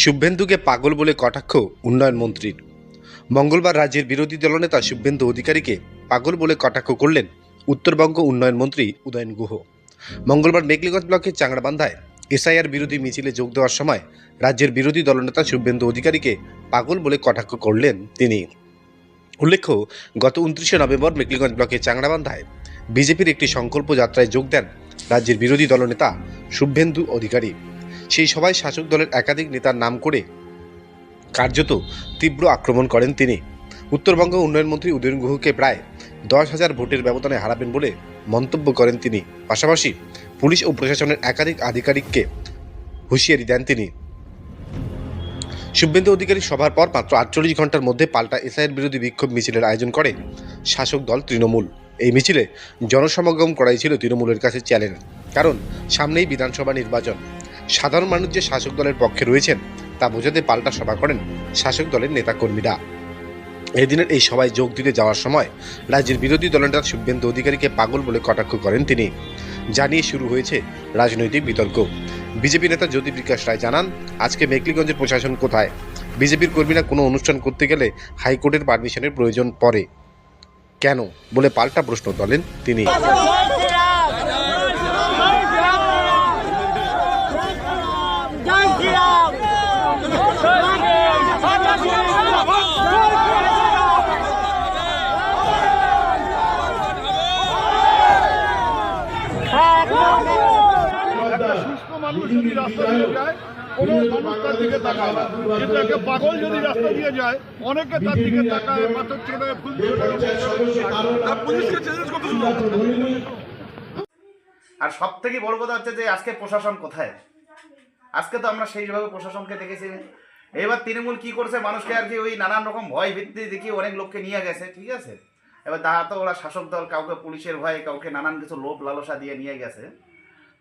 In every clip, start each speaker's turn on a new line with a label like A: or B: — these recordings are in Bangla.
A: শুভেন্দুকে পাগল বলে কটাক্ষ উন্নয়ন মন্ত্রীর। মঙ্গলবার রাজ্যের বিরোধী দলনেতা শুভেন্দু অধিকারীকে পাগল বলে কটাক্ষ করলেন উত্তরবঙ্গ উন্নয়ন মন্ত্রী উদয়ন গুহ। মঙ্গলবার মেঘলিগঞ্জ ব্লকের চাংড়াবান্ধায় এসআইআর বিরোধী মিছিলে যোগ দেওয়ার সময় রাজ্যের বিরোধী দলনেতা শুভেন্দু অধিকারীকে পাগল বলে কটাক্ষ করলেন তিনি। উল্লেখ্য, গত 29শে নভেম্বর মেঘলিগঞ্জ ব্লকের চাংড়াবান্ধায় বিজেপির একটি সংকল্প যাত্রায় যোগ দেন রাজ্যের বিরোধী দলনেতা শুভেন্দু অধিকারী। সেই সভায় শাসক দলের একাধিক নেতার নাম করে কার্যত তীব্র আক্রমণ করেন তিনি। উত্তরবঙ্গ উন্নয়ন মন্ত্রী উদয়ন গুহকে প্রায় 10,000 ভোটের ব্যবধানে হারাবেন বলে মন্তব্য করেন তিনি। পাশাপাশি পুলিশ ও প্রশাসনের একাধিক আধিকারিককে হুঁশিয়ারি দেন তিনি। শুভেন্দু অধিকারী সভার পর মাত্র 48 ঘন্টার মধ্যে পাল্টা এসআইআর বিরোধী বিক্ষোভ মিছিলের আয়োজন করে শাসক দল তৃণমূল। এই মিছিলে জনসমাগম করাই ছিল তৃণমূলের কাছে চ্যালেঞ্জ, কারণ সামনেই বিধানসভা নির্বাচন। সাধারণ মানুষ যে শাসক দলের পক্ষে রয়েছেন তা বোঝাতে পাল্টা সভা করেন শাসক দলের নেতাকর্মীরা। এদিনের এই সভায় যোগ দিতে যাওয়ার সময় রাজ্যের বিরোধী দলনেতা শুভেন্দু অধিকারীকে পাগল বলে কটাক্ষ করেন তিনি। জানিয়ে শুরু হয়েছে রাজনৈতিক বিতর্ক। বিজেপি নেতা জ্যোতি বিকাশ রায় জানান, আজকে মেঘলিগঞ্জের প্রশাসন কোথায়? বিজেপির কর্মীরা কোনো অনুষ্ঠান করতে গেলে হাইকোর্টের পারমিশনের প্রয়োজন পড়ে কেন বলে পাল্টা প্রশ্ন তোলেন তিনি।
B: মানুষ যদি রাস্তা দিয়ে যায়, কোনো মানুষ তার দিকে তাকায় না, কিন্তু একটা পাগল যদি রাস্তা দিয়ে যায়, অনেকে তার দিকে তাকায়, পাথর ছোড়ে, ফুল
C: আর সব থেকে বড় কথা হচ্ছে যে আজকে প্রশাসন কোথায়? আজকে তো আমরা সেইভাবে প্রশাসনকে দেখেছি। এবার তৃণমূল কি করছে, মানুষকে আর কি ওই নানান রকম ভয় ভিত্তি দেখিয়ে অনেক লোককে নিয়ে গেছে, ঠিক আছে। এবার তারা তো ওরা শাসক দল, কাউকে পুলিশের ভয়ে, কাউকে নানান কিছু লোভ লালসা দিয়ে নিয়ে গেছে।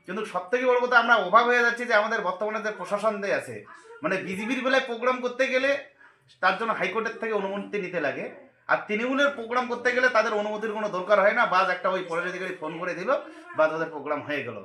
C: কিন্তু সব থেকে বড় কথা, আমরা অবাক হয়ে যাচ্ছি যে আমাদের বর্তমানে যে প্রশাসন দিয়ে আছে, মানে বিজেপির বেলায় প্রোগ্রাম করতে গেলে তার জন্য হাইকোর্টের থেকে অনুমতি নিতে লাগে, আর তৃণমূলের প্রোগ্রাম করতে গেলে তাদের অনুমতির কোনো দরকার হয় না। বাস একটা ওই পরের অধিকারী ফোন করে দিল বা তাদের প্রোগ্রাম হয়ে গেল।